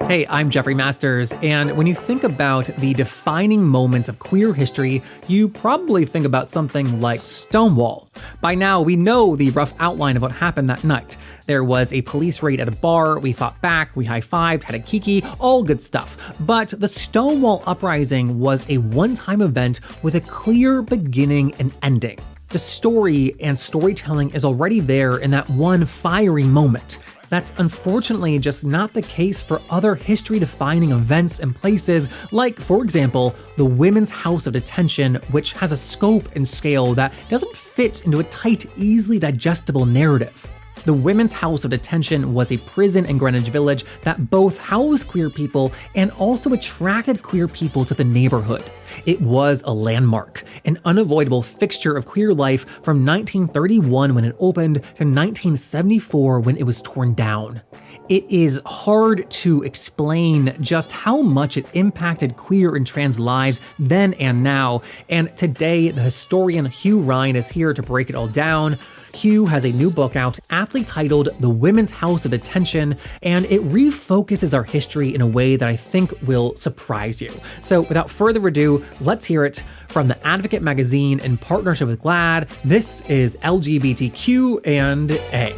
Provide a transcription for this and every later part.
Hey, I'm Jeffrey Masters, and when you think about the defining moments of queer history, you probably think about something like Stonewall. By now, we know the rough outline of what happened that night. There was a police raid at a bar, we fought back, we high-fived, had a kiki, all good stuff. But the Stonewall uprising was a one-time event with a clear beginning and ending. The story and storytelling is already there in that one fiery moment. That's unfortunately just not the case for other history-defining events and places like, for example, the Women's House of Detention, which has a scope and scale that doesn't fit into a tight, easily digestible narrative. The Women's House of Detention was a prison in Greenwich Village that both housed queer people and also attracted queer people to the neighborhood. It was a landmark, an unavoidable fixture of queer life from 1931 when it opened to 1974 when it was torn down. It is hard to explain just how much it impacted queer and trans lives then and now, and today the historian Hugh Ryan is here to break it all down. Hugh has a new book out, aptly titled The Women's House of Detention, and it refocuses our history in a way that I think will surprise you. So without further ado, let's hear it from The Advocate magazine in partnership with GLAAD. This is LGBTQ&A.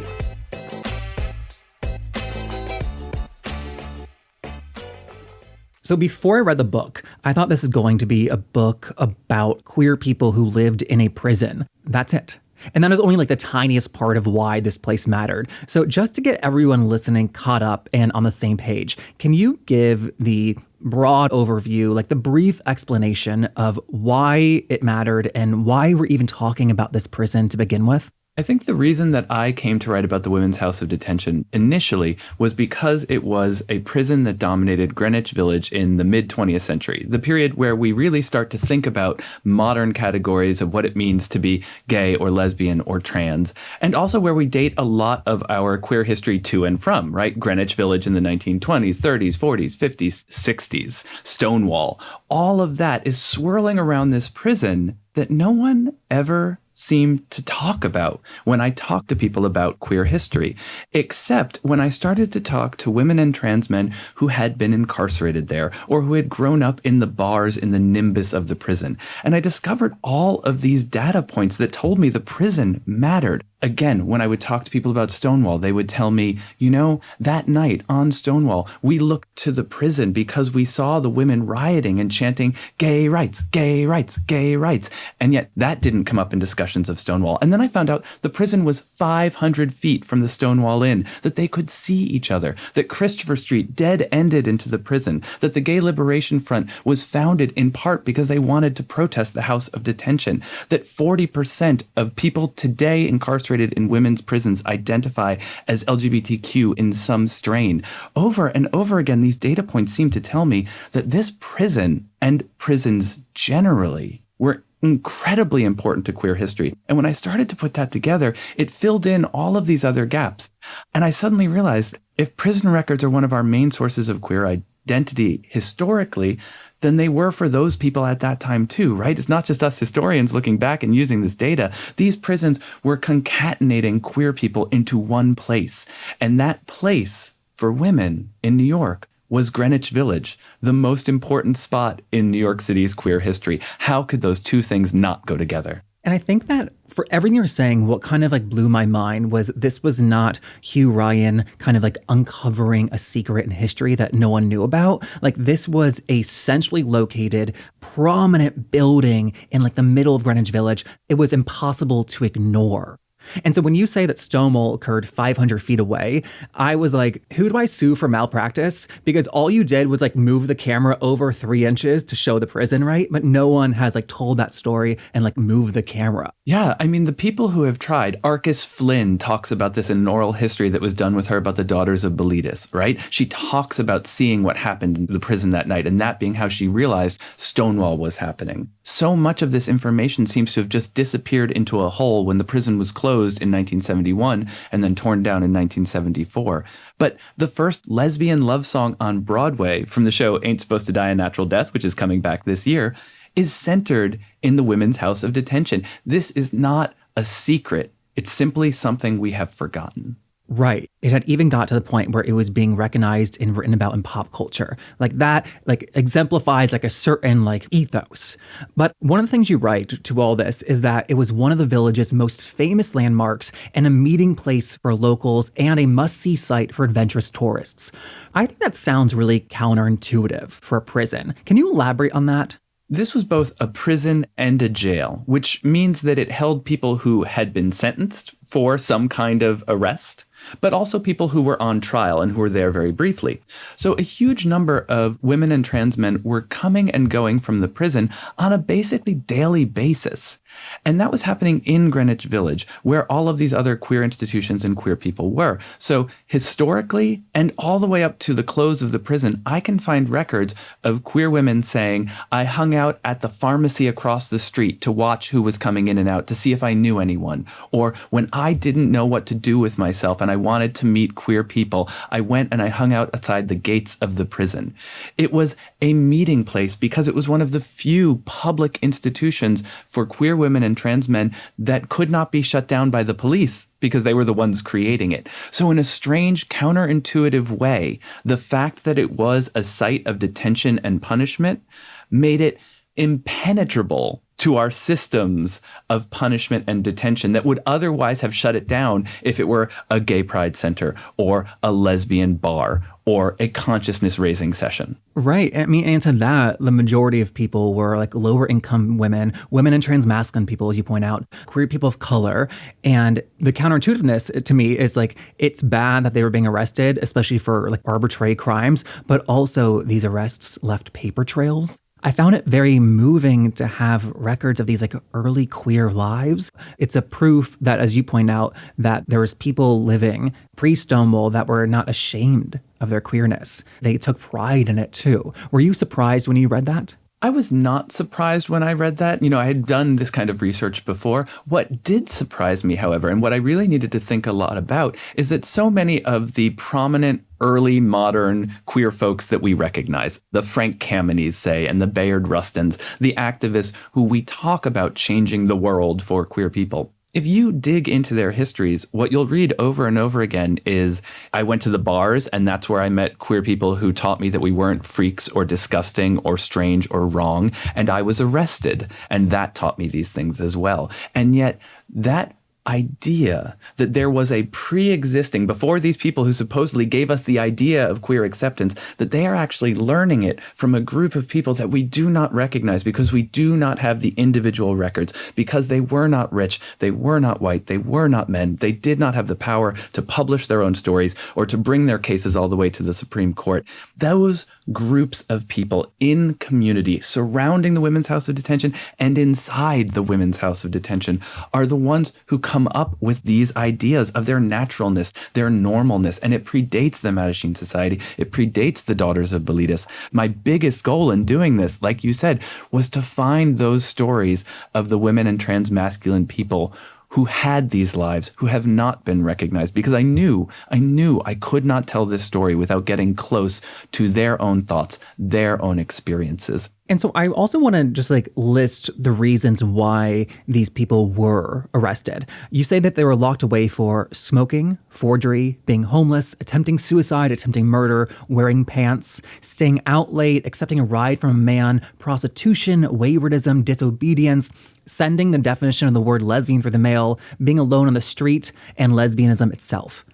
So before I read the book, I thought this is going to be a book about queer people who lived in a prison. That's it. And that is only like the tiniest part of why this place mattered. So just to get everyone listening caught up and on the same page, can you give the broad overview, like the brief explanation of why it mattered and why we're even talking about this prison to begin with? I think the reason that I came to write about the Women's House of Detention initially was because it was a prison that dominated Greenwich Village in the mid-20th century, the period where we really start to think about modern categories of what it means to be gay or lesbian or trans, and also where we date a lot of our queer history to and from, right? Greenwich Village in the 1920s, 30s, 40s, 50s, 60s, Stonewall. All of that is swirling around this prison that no one ever seemed to talk about when I talk to people about queer history, except when I started to talk to women and trans men who had been incarcerated there or who had grown up in the bars in the nimbus of the prison. And I discovered all of these data points that told me the prison mattered. Again, when I would talk to people about Stonewall, they would tell me, you know, that night on Stonewall, we looked to the prison because we saw the women rioting and chanting gay rights, gay rights, gay rights. And yet that didn't come up in discussions of Stonewall. And then I found out the prison was 500 feet from the Stonewall Inn, that they could see each other, that Christopher Street dead-ended into the prison, that the Gay Liberation Front was founded in part because they wanted to protest the House of Detention, that 40% of people today incarcerated in women's prisons identify as LGBTQ in some strain. Over and over again, these data points seem to tell me that this prison and prisons generally were incredibly important to queer history. And when I started to put that together, it filled in all of these other gaps. And I suddenly realized if prison records are one of our main sources of queer identity historically, than they were for those people at that time too, right? It's not just us historians looking back and using this data. These prisons were concatenating queer people into one place. And that place for women in New York was Greenwich Village, the most important spot in New York City's queer history. How could those two things not go together? And I think that for everything you're saying, what kind of like blew my mind was this was not Hugh Ryan kind of like uncovering a secret in history that no one knew about. Like this was a centrally located, prominent building in like the middle of Greenwich Village. It was impossible to ignore. And so when you say that Stonewall occurred 500 feet away, I was like, who do I sue for malpractice? Because all you did was like move the camera over 3 inches to show the prison, right? But no one has like told that story and like moved the camera. Yeah, I mean, the people who have tried, Arcus Flynn talks about this in an oral history that was done with her about the daughters of Bilitis, right? She talks about seeing what happened in the prison that night and that being how she realized Stonewall was happening. So much of this information seems to have just disappeared into a hole when the prison was closed in 1971 and then torn down in 1974. But the first lesbian love song on Broadway from the show Ain't Supposed to Die a Natural Death, which is coming back this year, is centered in the Women's House of Detention. This is not a secret. It's simply something we have forgotten. Right. It had even got to the point where it was being recognized and written about in pop culture. Like that, like exemplifies like a certain like ethos. But one of the things you write to all this is that it was one of the village's most famous landmarks and a meeting place for locals and a must-see site for adventurous tourists. I think that sounds really counterintuitive for a prison. Can you elaborate on that? This was both a prison and a jail, which means that it held people who had been sentenced for some kind of arrest, but also people who were on trial and who were there very briefly. So a huge number of women and trans men were coming and going from the prison on a basically daily basis. And that was happening in Greenwich Village, where all of these other queer institutions and queer people were. So historically, and all the way up to the close of the prison, I can find records of queer women saying, I hung out at the pharmacy across the street to watch who was coming in and out to see if I knew anyone. Or when I didn't know what to do with myself and I wanted to meet queer people, I went and I hung out outside the gates of the prison. It was a meeting place because it was one of the few public institutions for queer women and trans men that could not be shut down by the police because they were the ones creating it. So in a strange, counterintuitive way, the fact that it was a site of detention and punishment made it impenetrable to our systems of punishment and detention that would otherwise have shut it down if it were a gay pride center or a lesbian bar or a consciousness raising session. Right. I mean, and to that, the majority of people were like lower income women, women and transmasculine people, as you point out, queer people of color. And the counterintuitiveness to me is like, it's bad that they were being arrested, especially for like arbitrary crimes, but also these arrests left paper trails. I found it very moving to have records of these like early queer lives. It's a proof that, as you point out, that there was people living pre-Stonewall that were not ashamed of their queerness. They took pride in it too. Were you surprised when you read that? I was not surprised when I read that. You know, I had done this kind of research before. What did surprise me, however, and what I really needed to think a lot about, is that so many of the prominent early modern queer folks that we recognize, the Frank Kamenys, say, and the Bayard Rustins, the activists who we talk about changing the world for queer people, if you dig into their histories, what you'll read over and over again is, I went to the bars and that's where I met queer people who taught me that we weren't freaks or disgusting or strange or wrong. And I was arrested. And that taught me these things as well. And yet that idea that there was a pre-existing, before these people who supposedly gave us the idea of queer acceptance, that they are actually learning it from a group of people that we do not recognize because we do not have the individual records, because they were not rich, they were not white, they were not men, they did not have the power to publish their own stories or to bring their cases all the way to the Supreme Court. Those groups of people in community surrounding the Women's House of Detention and inside the Women's House of Detention are the ones who come up with these ideas of their naturalness, their normalness, and it predates the Mattachine Society. It predates the Daughters of Bilitis. My biggest goal in doing this, like you said, was to find those stories of the women and transmasculine people who had these lives, who have not been recognized, because I knew I could not tell this story without getting close to their own thoughts, their own experiences. And so I also want to just like list the reasons why these people were arrested. You say that they were locked away for smoking, forgery, being homeless, attempting suicide, attempting murder, wearing pants, staying out late, accepting a ride from a man, prostitution, waywardism, disobedience, sending the definition of the word lesbian for the male, being alone on the street, and lesbianism itself.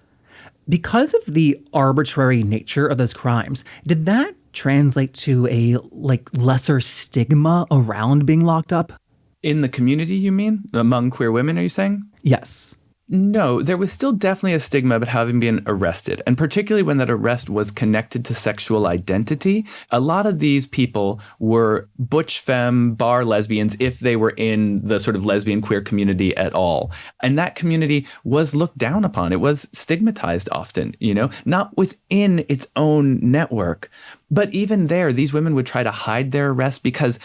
Because of the arbitrary nature of those crimes, did that translate to a lesser stigma around being locked up? In the community, you mean? Among queer women, are you saying? Yes. No, there was still definitely a stigma about having been arrested, and particularly when that arrest was connected to sexual identity. A lot of these people were butch femme, bar lesbians, if they were in the sort of lesbian queer community at all. And that community was looked down upon. It was stigmatized often, not within its own network. But even there, these women would try to hide their arrest because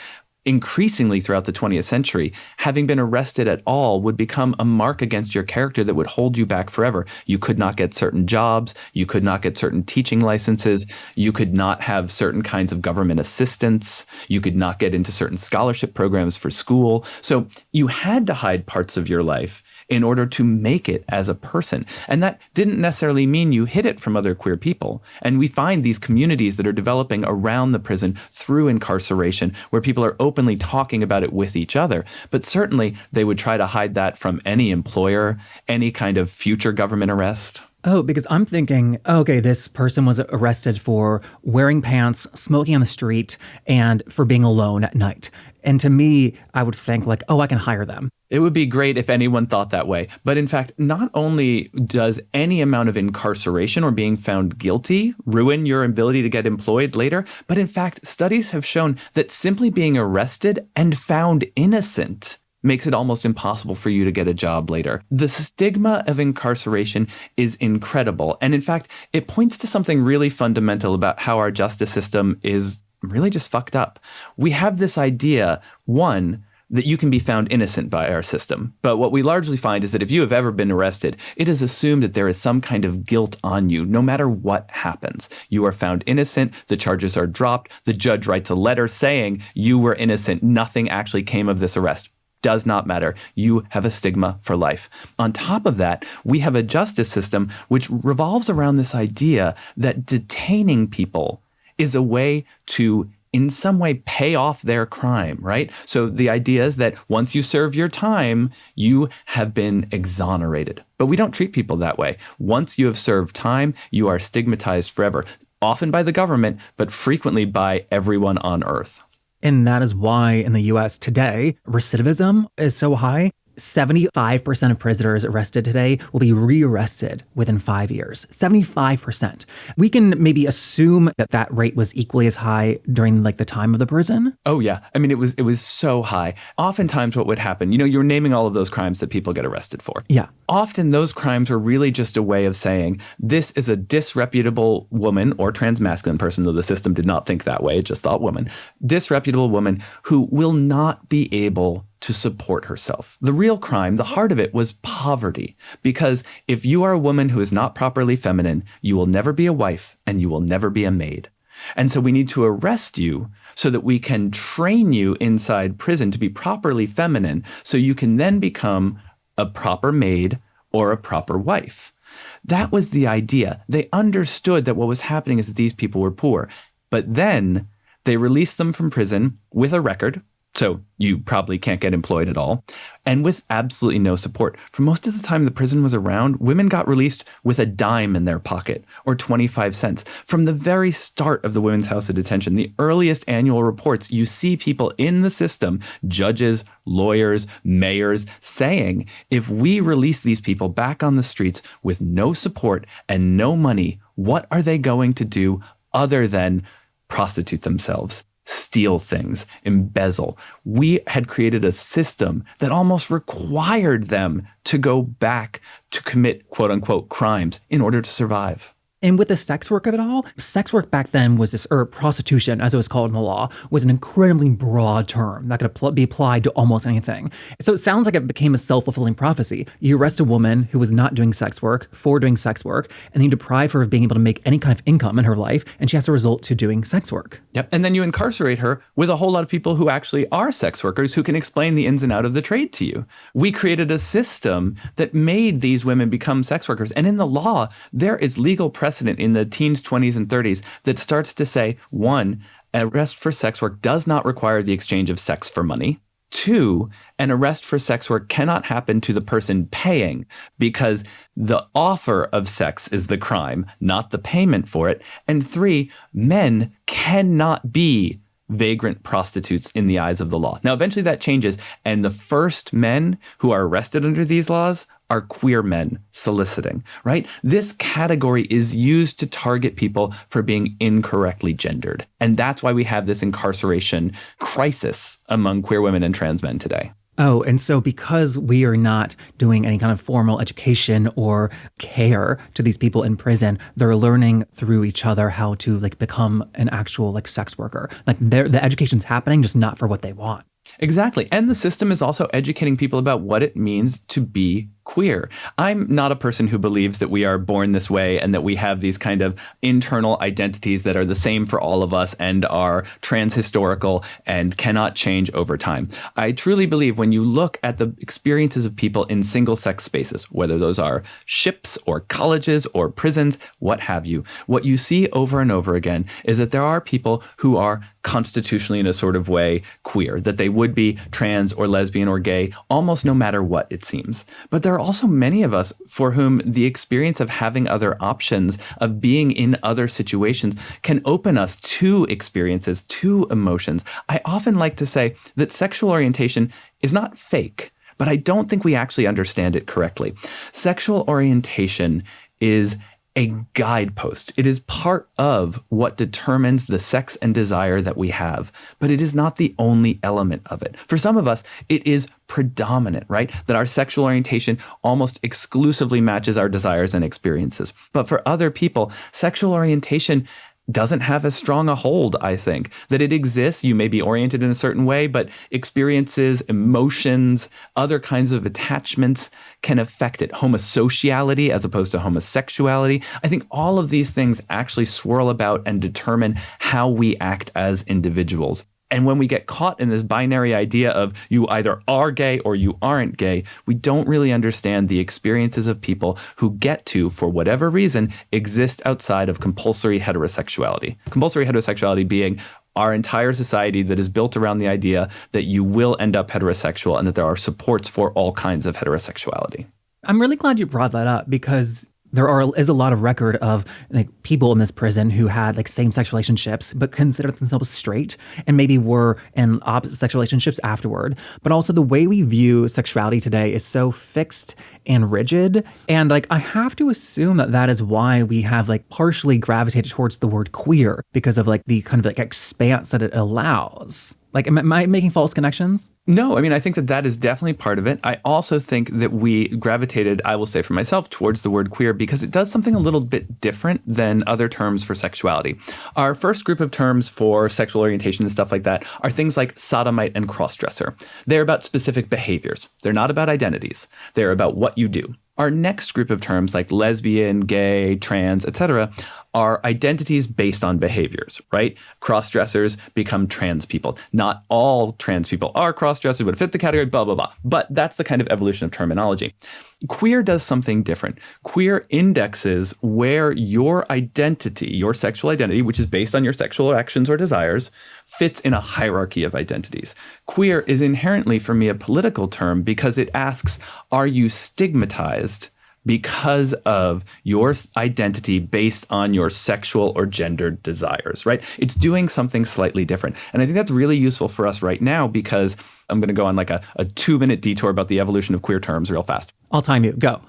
increasingly throughout the 20th century, having been arrested at all would become a mark against your character that would hold you back forever. You could not get certain jobs. You could not get certain teaching licenses. You could not have certain kinds of government assistance. You could not get into certain scholarship programs for school. So you had to hide parts of your life in order to make it as a person. And that didn't necessarily mean you hid it from other queer people. And we find these communities that are developing around the prison through incarceration, where people are openly talking about it with each other. But certainly they would try to hide that from any employer, any kind of future government arrest. Oh, because I'm thinking, okay, this person was arrested for wearing pants, smoking on the street, and for being alone at night. And to me, I would think like, oh, I can hire them. It would be great if anyone thought that way. But in fact, not only does any amount of incarceration or being found guilty ruin your ability to get employed later, but in fact, studies have shown that simply being arrested and found innocent makes it almost impossible for you to get a job later. The stigma of incarceration is incredible. And in fact, it points to something really fundamental about how our justice system is really just fucked up. We have this idea, one, that you can be found innocent by our system. But what we largely find is that if you have ever been arrested, it is assumed that there is some kind of guilt on you, no matter what happens. You are found innocent, the charges are dropped, the judge writes a letter saying you were innocent, nothing actually came of this arrest. Does not matter. You have a stigma for life. On top of that, we have a justice system which revolves around this idea that detaining people is a way to, in some way, pay off their crime, right? So the idea is that once you serve your time, you have been exonerated. But we don't treat people that way. Once you have served time, you are stigmatized forever, often by the government, but frequently by everyone on earth. And that is why in the US today, recidivism is so high. 75% of prisoners arrested today will be rearrested within 5 years. 75%. We can maybe assume that that rate was equally as high during like the time of the prison. Oh yeah. I mean, it was so high. Oftentimes what would happen, you're naming all of those crimes that people get arrested for. Yeah. Often those crimes are really just a way of saying this is a disreputable woman or transmasculine person, though the system did not think that way. It just thought woman. Disreputable woman who will not be able to support herself. The real crime, the heart of it, was poverty. Because if you are a woman who is not properly feminine, you will never be a wife and you will never be a maid. And so we need to arrest you so that we can train you inside prison to be properly feminine so you can then become a proper maid or a proper wife. That was the idea. They understood that what was happening is that these people were poor. But then they released them from prison with a record. So you probably can't get employed at all, and with absolutely no support. For most of the time the prison was around, women got released with a dime in their pocket or 25 cents. From the very start of the Women's House of Detention, the earliest annual reports, you see people in the system, judges, lawyers, mayors, saying, if we release these people back on the streets with no support and no money, what are they going to do other than prostitute themselves, steal things, embezzle? We had created a system that almost required them to go back to commit quote unquote crimes in order to survive. And with the sex work of it all, sex work back then was this, or prostitution, as it was called in the law, was an incredibly broad term that could be applied to almost anything. So it sounds like it became a self-fulfilling prophecy. You arrest a woman who was not doing sex work for doing sex work, and then you deprive her of being able to make any kind of income in her life, and she has to resort to doing sex work. Yep. And then you incarcerate her with a whole lot of people who actually are sex workers who can explain the ins and outs of the trade to you. We created a system that made these women become sex workers. And in the law, there is legal precedent in the teens, 20s, and 30s that starts to say, one, arrest for sex work does not require the exchange of sex for money. Two, an arrest for sex work cannot happen to the person paying because the offer of sex is the crime, not the payment for it. And three, men cannot be vagrant prostitutes in the eyes of the law. Now, eventually that changes, and the first men who are arrested under these laws are queer men soliciting, right? This category is used to target people for being incorrectly gendered. And that's why we have this incarceration crisis among queer women and trans men today. Oh, and so because we are not doing any kind of formal education or care to these people in prison, they're learning through each other how to become an actual sex worker. The education's happening, just not for what they want. Exactly. And the system is also educating people about what it means to be queer. I'm not a person who believes that we are born this way and that we have these kind of internal identities that are the same for all of us and are transhistorical and cannot change over time. I truly believe when you look at the experiences of people in single-sex spaces, whether those are ships or colleges or prisons, what have you, what you see over and over again is that there are people who are constitutionally in a sort of way queer, that they would be trans or lesbian or gay almost no matter what, it seems. But there are also many of us for whom the experience of having other options, of being in other situations, can open us to experiences, to emotions. I often like to say that sexual orientation is not fake, but I don't think we actually understand it correctly. Sexual orientation is a guidepost. It is part of what determines the sex and desire that we have, but it is not the only element of it. For some of us, it is predominant, right? That our sexual orientation almost exclusively matches our desires and experiences. But for other people, sexual orientation doesn't have as strong a hold, I think. That it exists, you may be oriented in a certain way, but experiences, emotions, other kinds of attachments can affect it. Homosociality as opposed to homosexuality. I think all of these things actually swirl about and determine how we act as individuals. And when we get caught in this binary idea of you either are gay or you aren't gay, we don't really understand the experiences of people who get to, for whatever reason, exist outside of compulsory heterosexuality. Compulsory heterosexuality being our entire society that is built around the idea that you will end up heterosexual and that there are supports for all kinds of heterosexuality. I'm really glad you brought that up because is a lot of record of like people in this prison who had like same-sex relationships but considered themselves straight and maybe were in opposite sex relationships afterward. But also the way we view sexuality today is so fixed and rigid. And like I have to assume that that is why we have like partially gravitated towards the word queer because of like the kind of like expanse that it allows. Like, am I making false connections? No, I mean, I think that that is definitely part of it. I also think that we gravitated, I will say for myself, towards the word queer because it does something a little bit different than other terms for sexuality. Our first group of terms for sexual orientation and stuff like that are things like sodomite and crossdresser. They're about specific behaviors. They're not about identities. They're about what you do. Our next group of terms like lesbian, gay, trans, etc. are identities based on behaviors, right? Cross-dressers become trans people. Not all trans people are cross-dressers, but fit the category, blah, blah, blah. But that's the kind of evolution of terminology. Queer does something different. Queer indexes where your identity, your sexual identity, which is based on your sexual actions or desires, fits in a hierarchy of identities. Queer is inherently, for me, a political term because it asks, are you stigmatized because of your identity based on your sexual or gendered desires, right? It's doing something slightly different. And I think that's really useful for us right now because I'm going to go on like a 2-minute detour about the evolution of queer terms real fast. I'll time you. Go.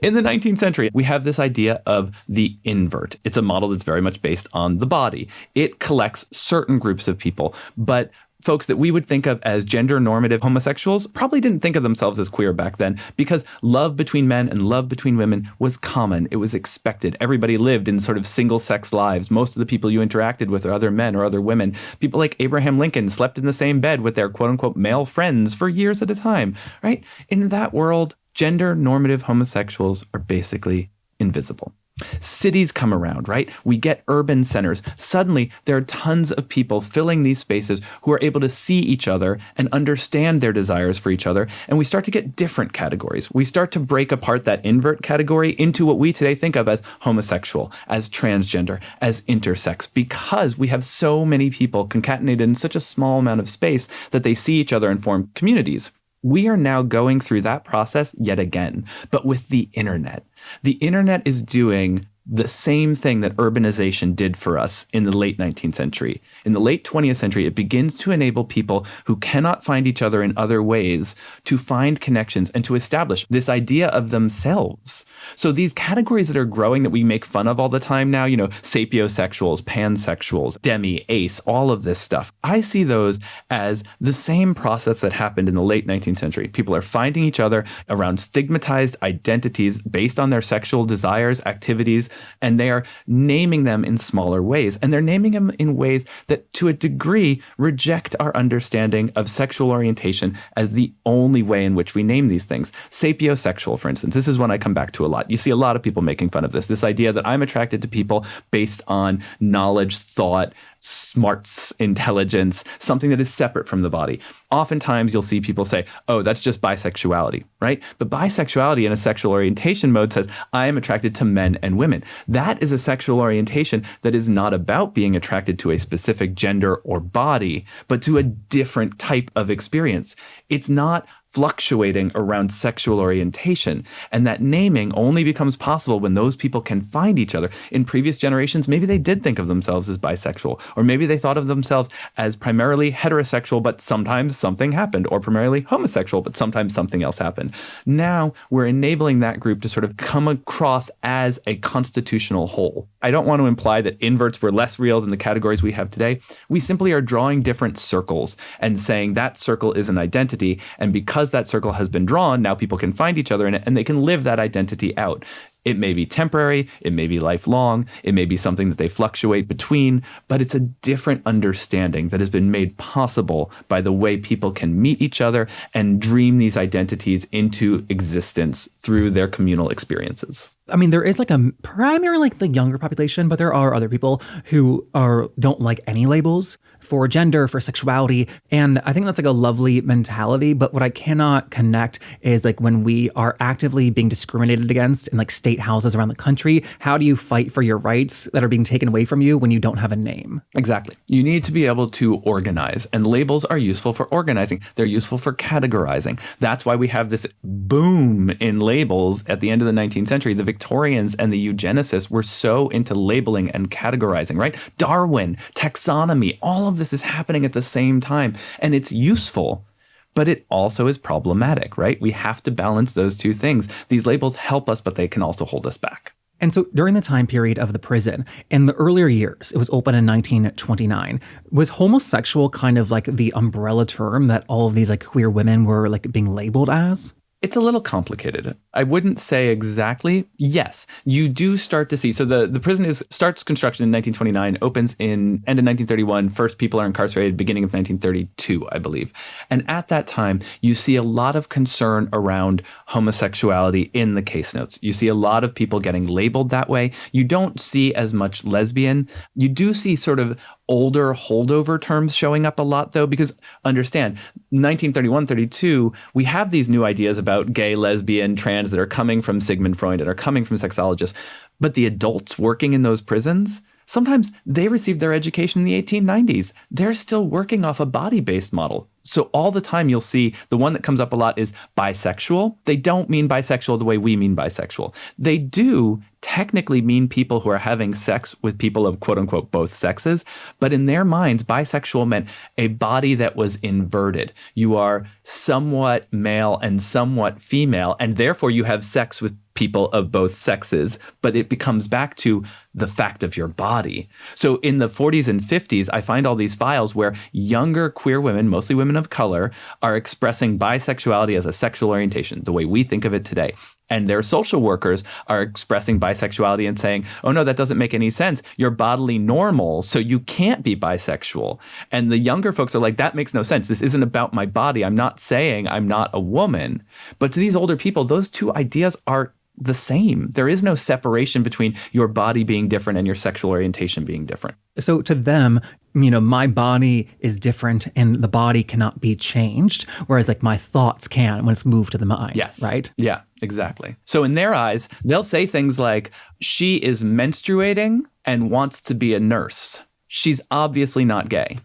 In the 19th century, we have this idea of the invert. It's a model that's very much based on the body. It collects certain groups of people, but folks that we would think of as gender normative homosexuals probably didn't think of themselves as queer back then because love between men and love between women was common. It was expected. Everybody lived in sort of single sex lives. Most of the people you interacted with are other men or other women. People like Abraham Lincoln slept in the same bed with their quote unquote male friends for years at a time, right? In that world, gender normative homosexuals are basically invisible. Cities come around, right? We get urban centers. Suddenly, there are tons of people filling these spaces who are able to see each other and understand their desires for each other. And we start to get different categories. We start to break apart that invert category into what we today think of as homosexual, as transgender, as intersex, because we have so many people concatenated in such a small amount of space that they see each other and form communities. We are now going through that process yet again, but with the internet. The internet is doing the same thing that urbanization did for us in the late 19th century. In the late 20th century, it begins to enable people who cannot find each other in other ways to find connections and to establish this idea of themselves. So these categories that are growing that we make fun of all the time now, sapiosexuals, pansexuals, demi, ace, all of this stuff, I see those as the same process that happened in the late 19th century. People are finding each other around stigmatized identities based on their sexual desires, activities, and they are naming them in smaller ways. And they're naming them in ways that, to a degree, reject our understanding of sexual orientation as the only way in which we name these things. Sapiosexual, for instance, this is one I come back to a lot. You see a lot of people making fun of this idea that I'm attracted to people based on knowledge, thought, smarts, intelligence, something that is separate from the body. Oftentimes you'll see people say, oh, that's just bisexuality, right? But bisexuality in a sexual orientation mode says, I am attracted to men and women. That is a sexual orientation that is not about being attracted to a specific gender or body, but to a different type of experience. It's not fluctuating around sexual orientation. And that naming only becomes possible when those people can find each other. In previous generations, maybe they did think of themselves as bisexual, or maybe they thought of themselves as primarily heterosexual, but sometimes something happened, or primarily homosexual, but sometimes something else happened. Now we're enabling that group to sort of come across as a constitutional whole. I don't want to imply that inverts were less real than the categories we have today. We simply are drawing different circles and saying that circle is an identity, and because that circle has been drawn, now people can find each other in it and they can live that identity out. It may be temporary, it may be lifelong, it may be something that they fluctuate between, but it's a different understanding that has been made possible by the way people can meet each other and dream these identities into existence through their communal experiences. I mean, there is like a primary like the younger population, but there are other people who don't like any labels for gender, for sexuality. And I think that's like a lovely mentality. But what I cannot connect is like when we are actively being discriminated against in like state houses around the country, how do you fight for your rights that are being taken away from you when you don't have a name? Exactly. You need to be able to organize, and labels are useful for organizing. They're useful for categorizing. That's why we have this boom in labels at the end of the 19th century. The Victorians and the eugenicists were so into labeling and categorizing, right? Darwin, taxonomy, all of this is happening at the same time, and it's useful, but it also is problematic, right? We have to balance those two things. These labels help us, but they can also hold us back. And so during the time period of the prison, in the earlier years, it was opened in 1929, was homosexual kind of like the umbrella term that all of these like queer women were like being labeled as? It's a little complicated. I wouldn't say exactly. Yes, you do start to see. So the prison starts construction in 1929, opens in end of 1931. First people are incarcerated beginning of 1932, I believe. And at that time, you see a lot of concern around homosexuality in the case notes. You see a lot of people getting labeled that way. You don't see as much lesbian. You do see sort of older holdover terms showing up a lot, though, because understand, 1931, 32, we have these new ideas about gay, lesbian, trans that are coming from Sigmund Freud and are coming from sexologists. But the adults working in those prisons, sometimes they received their education in the 1890s. They're still working off a body-based model. So all the time you'll see the one that comes up a lot is bisexual. They don't mean bisexual the way we mean bisexual. They do technically mean people who are having sex with people of quote unquote both sexes. But in their minds, bisexual meant a body that was inverted. You are somewhat male and somewhat female, and therefore you have sex with people of both sexes, but it becomes back to the fact of your body. So in the 40s and 50s, I find all these files where younger queer women, mostly women of color, are expressing bisexuality as a sexual orientation, the way we think of it today. And their social workers are expressing bisexuality and saying, oh no, that doesn't make any sense. You're bodily normal, so you can't be bisexual. And the younger folks are like, that makes no sense. This isn't about my body. I'm not saying I'm not a woman. But to these older people, those two ideas are the same. There is no separation between your body being different and your sexual orientation being different. So to them, my body is different and the body cannot be changed, whereas like my thoughts can when it's moved to the mind. Yes. Right? Yeah, exactly. So in their eyes, they'll say things like, she is menstruating and wants to be a nurse. She's obviously not gay.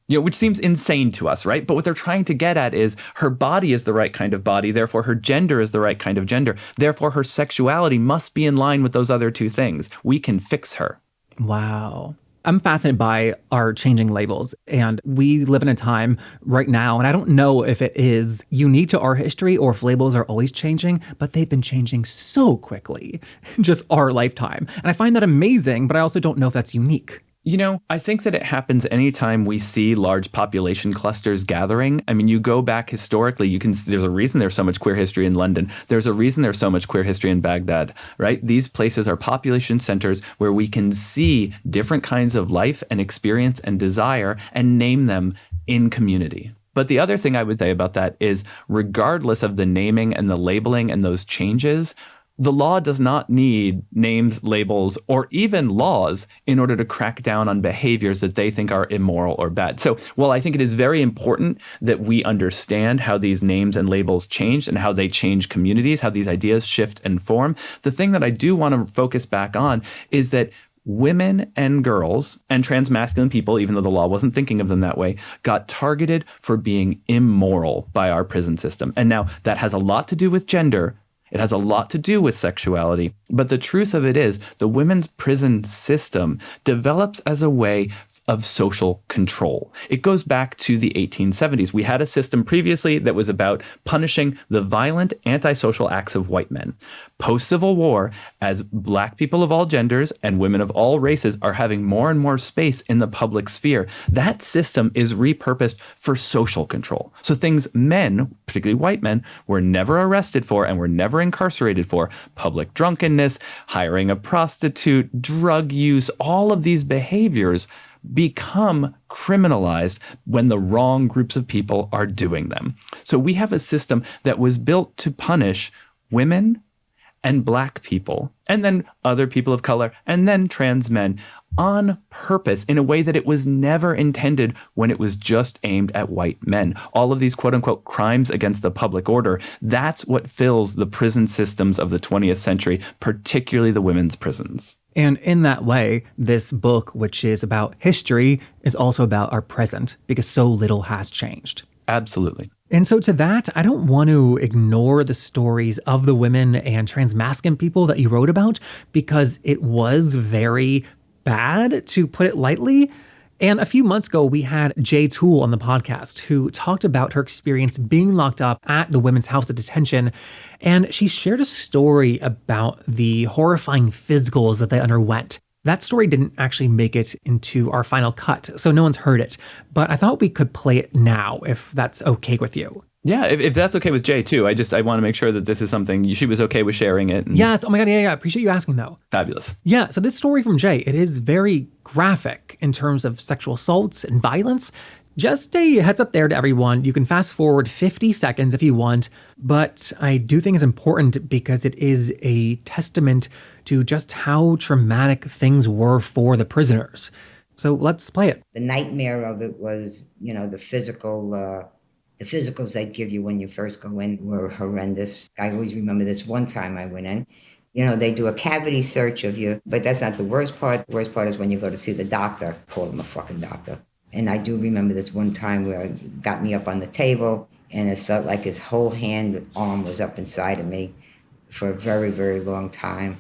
Which seems insane to us, right? But what they're trying to get at is her body is the right kind of body, therefore her gender is the right kind of gender. Therefore her sexuality must be in line with those other two things. We can fix her. Wow. I'm fascinated by our changing labels, and we live in a time right now, and I don't know if it is unique to our history or if labels are always changing, but they've been changing so quickly, just our lifetime. And I find that amazing, but I also don't know if that's unique. I think that it happens anytime we see large population clusters gathering. I mean, you go back historically, there's a reason there's so much queer history in London. There's a reason there's so much queer history in Baghdad, right? These places are population centers where we can see different kinds of life and experience and desire and name them in community. But the other thing I would say about that is, regardless of the naming and the labeling and those changes, the law does not need names, labels, or even laws in order to crack down on behaviors that they think are immoral or bad. So while I think it is very important that we understand how these names and labels change and how they change communities, how these ideas shift and form, the thing that I do want to focus back on is that women and girls and transmasculine people, even though the law wasn't thinking of them that way, got targeted for being immoral by our prison system. And now that has a lot to do with gender. It has a lot to do with sexuality. But the truth of it is, the women's prison system develops as a way of social control. It goes back to the 1870s. We had a system previously that was about punishing the violent antisocial acts of white men. Post-Civil War, as Black people of all genders and women of all races are having more and more space in the public sphere, that system is repurposed for social control. So things men, particularly white men, were never arrested for and were never incarcerated for: public drunkenness, hiring a prostitute, drug use, all of these behaviors become criminalized when the wrong groups of people are doing them. So we have a system that was built to punish women and Black people, and then other people of color, and then trans men, on purpose in a way that it was never intended when it was just aimed at white men. All of these quote unquote crimes against the public order, that's what fills the prison systems of the 20th century, particularly the women's prisons. And in that way, this book, which is about history, is also about our present, because so little has changed. Absolutely. And so to that, I don't want to ignore the stories of the women and transmasculine people that you wrote about, because it was very bad, to put it lightly. And a few months ago, we had Jay Toole on the podcast, who talked about her experience being locked up at the Women's House of Detention. And she shared a story about the horrifying physicals that they underwent. That story didn't actually make it into our final cut, so no one's heard it. But I thought we could play it now, if that's okay with you. Yeah, if that's okay with Jay too. I want to make sure that this is something she was okay with sharing it. Yes. Oh my God. Yeah. I appreciate you asking though. Fabulous. Yeah. So this story from Jay, it is very graphic in terms of sexual assaults and violence. Just a heads up there to everyone. You can fast forward 50 seconds if you want, but I do think it's important because it is a testament to just how traumatic things were for the prisoners. So let's play it. The nightmare of it was, the physicals they give you when you first go in were horrendous. I always remember this one time I went in. They do a cavity search of you, but that's not the worst part. The worst part is when you go to see the doctor. Call him a fucking doctor. And I do remember this one time where he got me up on the table, and it felt like his whole arm was up inside of me for a very, very long time.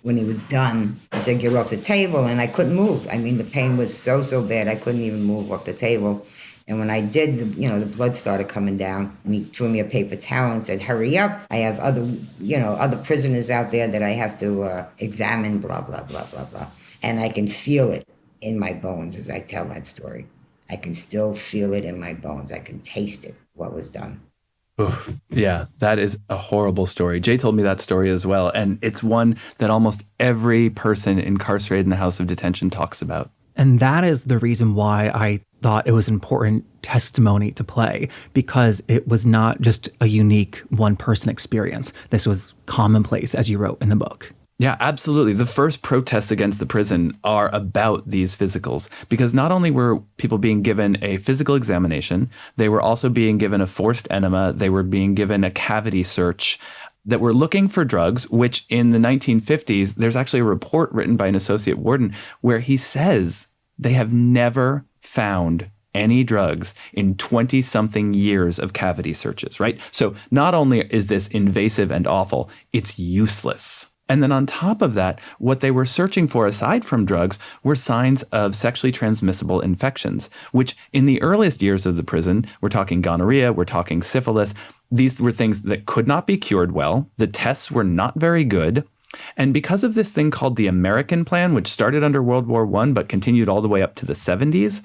When he was done, he said, "Get off the table," and I couldn't move. I mean, the pain was so bad, I couldn't even move off the table. And when I did, the blood started coming down. And he threw me a paper towel and said, "Hurry up. I have other prisoners out there that I have to examine, blah, blah, blah, blah, blah." And I can feel it in my bones as I tell that story. I can still feel it in my bones. I can taste it, what was done. Oof. Yeah, that is a horrible story. Jay told me that story as well. And it's one that almost every person incarcerated in the House of Detention talks about. And that is the reason why I thought it was an important testimony to play, because it was not just a unique one-person experience. This was commonplace, as you wrote in the book. Yeah, absolutely. The first protests against the prison are about these physicals, because not only were people being given a physical examination, they were also being given a forced enema, they were being given a cavity search, that were looking for drugs, which in the 1950s, there's actually a report written by an associate warden where he says they have never found any drugs in 20-something years of cavity searches, right? So not only is this invasive and awful, it's useless. And then on top of that, what they were searching for aside from drugs were signs of sexually transmissible infections, which in the earliest years of the prison, we're talking gonorrhea, we're talking syphilis. These were things that could not be cured well. The tests were not very good. And because of this thing called the American Plan, which started under World War I but continued all the way up to the 70s,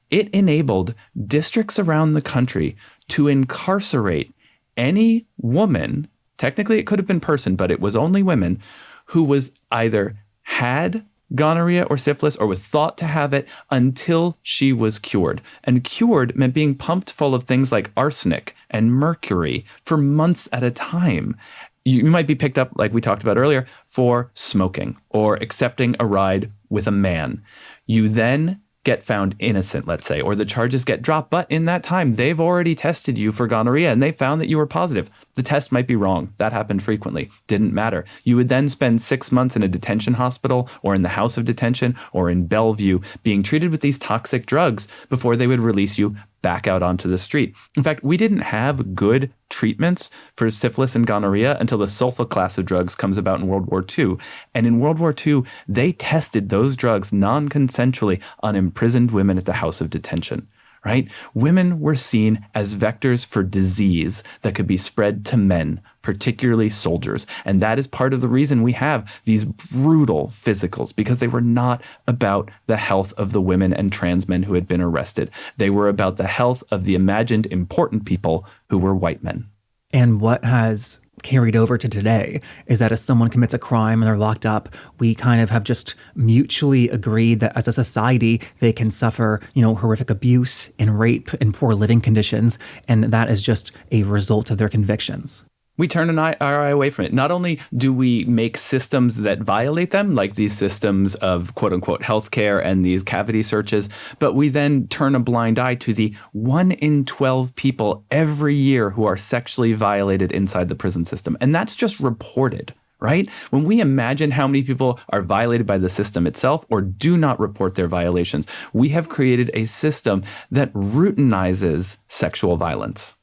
it enabled districts around the country to incarcerate any woman, technically it could have been person, but it was only women, who was either had gonorrhea or syphilis or was thought to have it until she was cured. And cured meant being pumped full of things like arsenic and mercury for months at a time. You might be picked up, like we talked about earlier, for smoking or accepting a ride with a man. You then get found innocent, let's say, or the charges get dropped. But in that time, they've already tested you for gonorrhea and they found that you were positive. The test might be wrong. That happened frequently. Didn't matter. You would then spend 6 months in a detention hospital or in the House of Detention or in Bellevue being treated with these toxic drugs before they would release you back out onto the street. In fact, we didn't have good treatments for syphilis and gonorrhea until the sulfa class of drugs comes about in World War II. And in World War II, they tested those drugs non-consensually on imprisoned women at the House of Detention. Right? Women were seen as vectors for disease that could be spread to men, particularly soldiers. And that is part of the reason we have these brutal physicals, because they were not about the health of the women and trans men who had been arrested. They were about the health of the imagined important people who were white men. And what has carried over to today is that if someone commits a crime and they're locked up, we kind of have just mutually agreed that as a society, they can suffer, horrific abuse and rape and poor living conditions. And that is just a result of their convictions. We turn our eye away from it. Not only do we make systems that violate them, like these systems of quote unquote healthcare and these cavity searches, but we then turn a blind eye to the 1 in 12 people every year who are sexually violated inside the prison system. And that's just reported, right? When we imagine how many people are violated by the system itself or do not report their violations, we have created a system that routinizes sexual violence.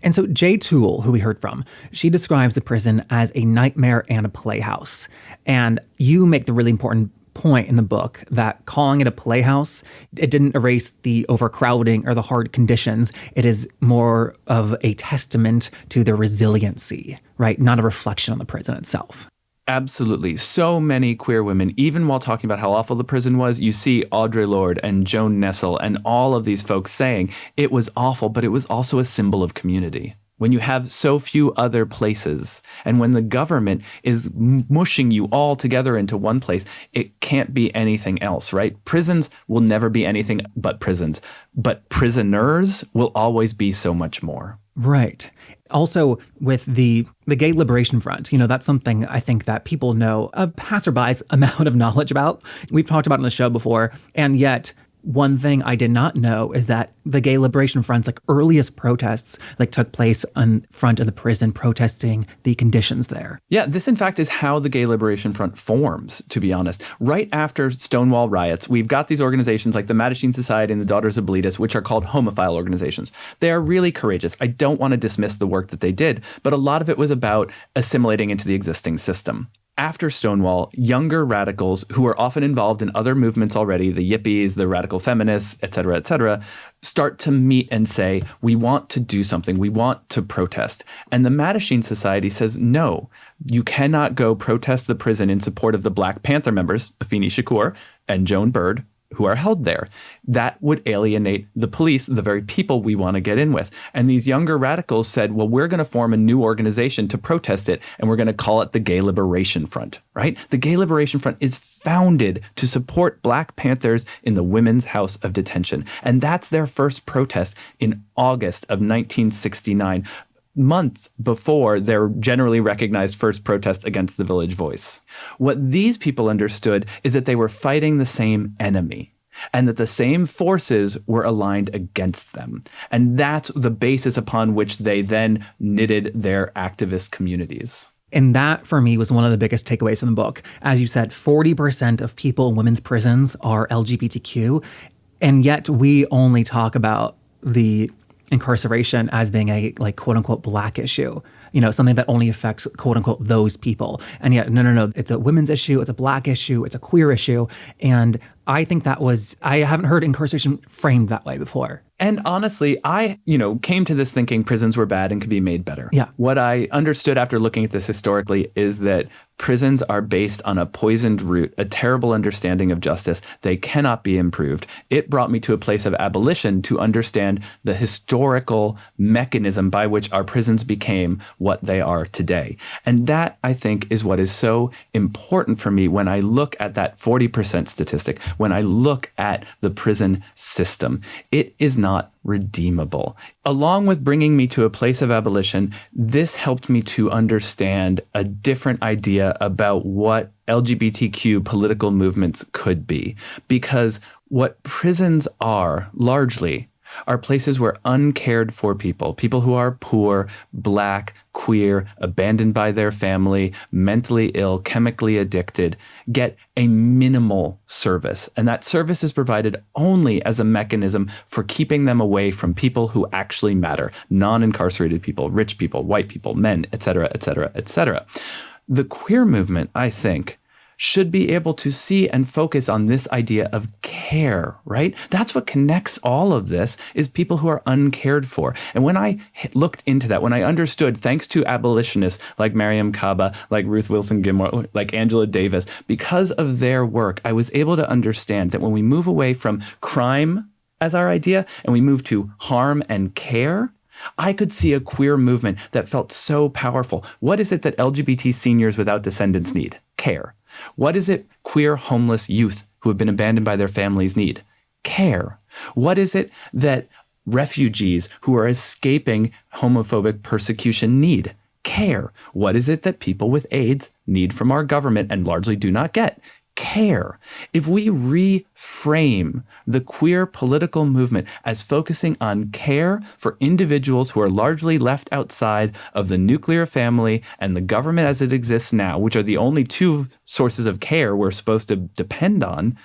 And so Jay Toole, who we heard from, she describes the prison as a nightmare and a playhouse. And you make the really important point in the book that calling it a playhouse, it didn't erase the overcrowding or the hard conditions. It is more of a testament to the resiliency, right? Not a reflection on the prison itself. Absolutely. So many queer women, even while talking about how awful the prison was, you see Audre Lorde and Joan Nestle and all of these folks saying it was awful, but it was also a symbol of community. When you have so few other places and when the government is mushing you all together into one place, it can't be anything else, right? Prisons will never be anything but prisons, but prisoners will always be so much more. Right. Also, with the Gay Liberation Front, that's something I think that people know a passerby's amount of knowledge about. We've talked about it on the show before, and yet one thing I did not know is that the Gay Liberation Front's earliest protests took place in front of the prison, protesting the conditions there. Yeah, this in fact is how the Gay Liberation Front forms, to be honest. Right after Stonewall riots, we've got these organizations like the Mattachine Society and the Daughters of Bleedus, which are called homophile organizations. They are really courageous. I don't want to dismiss the work that they did, but a lot of it was about assimilating into the existing system. After Stonewall, younger radicals who are often involved in other movements already, the yippies, the radical feminists, et cetera, start to meet and say, we want to do something. We want to protest. And the Mattachine Society says, no, you cannot go protest the prison in support of the Black Panther members, Afeni Shakur and Joan Bird, who are held there. That would alienate the police, the very people we want to get in with. And these younger radicals said, well, we're going to form a new organization to protest it, and we're going to call it the Gay Liberation Front, right? The Gay Liberation Front is founded to support Black Panthers in the Women's House of Detention. And that's their first protest in August of 1969. Months before their generally recognized first protest against the Village Voice. What these people understood is that they were fighting the same enemy and that the same forces were aligned against them. And that's the basis upon which they then knitted their activist communities. And that, for me, was one of the biggest takeaways from the book. As you said, 40% of people in women's prisons are LGBTQ, and yet we only talk about the incarceration as being a quote unquote Black issue, something that only affects quote unquote those people. And yet, no, it's a women's issue, it's a Black issue, it's a queer issue. And I think I haven't heard incarceration framed that way before. And honestly, I, came to this thinking prisons were bad and could be made better. Yeah. What I understood after looking at this historically is that prisons are based on a poisoned root, a terrible understanding of justice. They cannot be improved. It brought me to a place of abolition to understand the historical mechanism by which our prisons became what they are today. And that, I think, is what is so important for me when I look at that 40% statistic, when I look at the prison system. It is not redeemable. Along with bringing me to a place of abolition, this helped me to understand a different idea about what LGBTQ political movements could be. Because what prisons are, largely, are places where uncared for people who are poor, Black, queer, abandoned by their family, mentally ill, chemically addicted, get a minimal service. And that service is provided only as a mechanism for keeping them away from people who actually matter, non-incarcerated people, rich people, white people, men, etc., etc., etc. The queer movement, I think, should be able to see and focus on this idea of care, right? That's what connects all of this, is people who are uncared for. And when I looked into that, when I understood, thanks to abolitionists like Mariame Kaba, like Ruth Wilson Gilmore, like Angela Davis, because of their work, I was able to understand that when we move away from crime as our idea and we move to harm and care, I could see a queer movement that felt so powerful. What is it that LGBT seniors without descendants need? Care. What is it queer homeless youth who have been abandoned by their families need? Care. What is it that refugees who are escaping homophobic persecution need? Care. What is it that people with AIDS need from our government and largely do not get? Care. If we reframe the queer political movement as focusing on care for individuals who are largely left outside of the nuclear family and the government as it exists now, which are the only two sources of care we're supposed to depend on,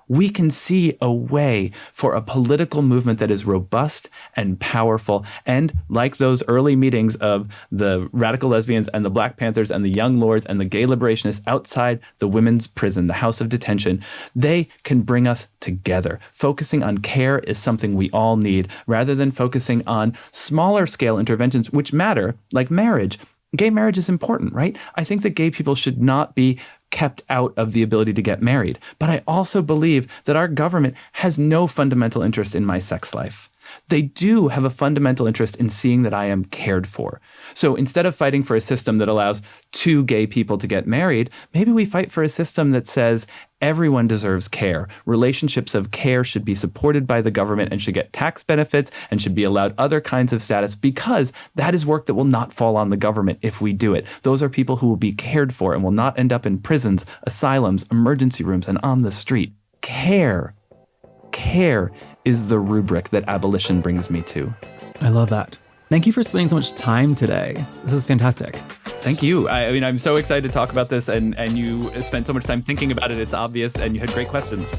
we can see a way for a political movement that is robust and powerful. And like those early meetings of the radical lesbians and the Black Panthers and the Young Lords and the gay liberationists outside the women's prison, the House of Detention, they can bring us together. Focusing on care is something we all need, rather than focusing on smaller scale interventions, which matter, like marriage. Gay marriage is important, right? I think that gay people should not be kept out of the ability to get married. But I also believe that our government has no fundamental interest in my sex life. They do have a fundamental interest in seeing that I am cared for. So instead of fighting for a system that allows two gay people to get married, maybe we fight for a system that says everyone deserves care. Relationships of care should be supported by the government and should get tax benefits and should be allowed other kinds of status, because that is work that will not fall on the government if we do it. Those are people who will be cared for and will not end up in prisons, asylums, emergency rooms, and on the street. Care is the rubric that abolition brings me to. I love that. Thank you for spending so much time today. This is fantastic. Thank you. I mean, I'm so excited to talk about this, and you spent so much time thinking about it. It's obvious, and you had great questions.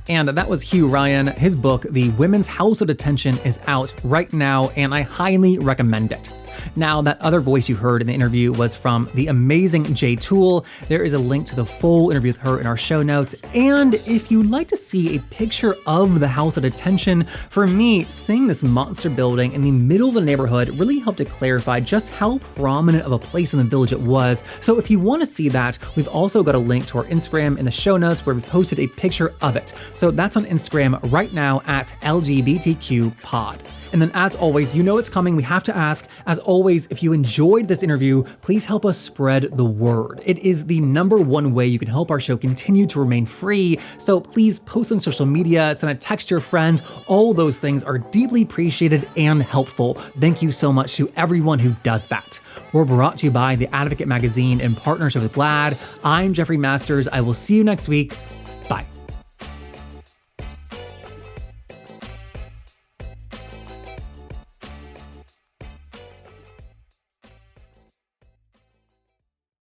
And that was Hugh Ryan. His book, The Women's House of Detention, is out right now, and I highly recommend it. Now, that other voice you heard in the interview was from the amazing Jay Toole. There is a link to the full interview with her in our show notes. And if you'd like to see a picture of the House of Detention, for me, seeing this monster building in the middle of the neighborhood really helped to clarify just how prominent of a place in the village it was. So if you want to see that, we've also got a link to our Instagram in the show notes where we've posted a picture of it. So that's on Instagram right now at LGBTQ pod. And then as always, you know it's coming, we have to ask, as always, if you enjoyed this interview, please help us spread the word. It is the #1 way you can help our show continue to remain free, so please post on social media, send a text to your friends, all those things are deeply appreciated and helpful. Thank you so much to everyone who does that. We're brought to you by The Advocate magazine in partnership with GLAAD. I'm Jeffrey Masters. I will see you next week.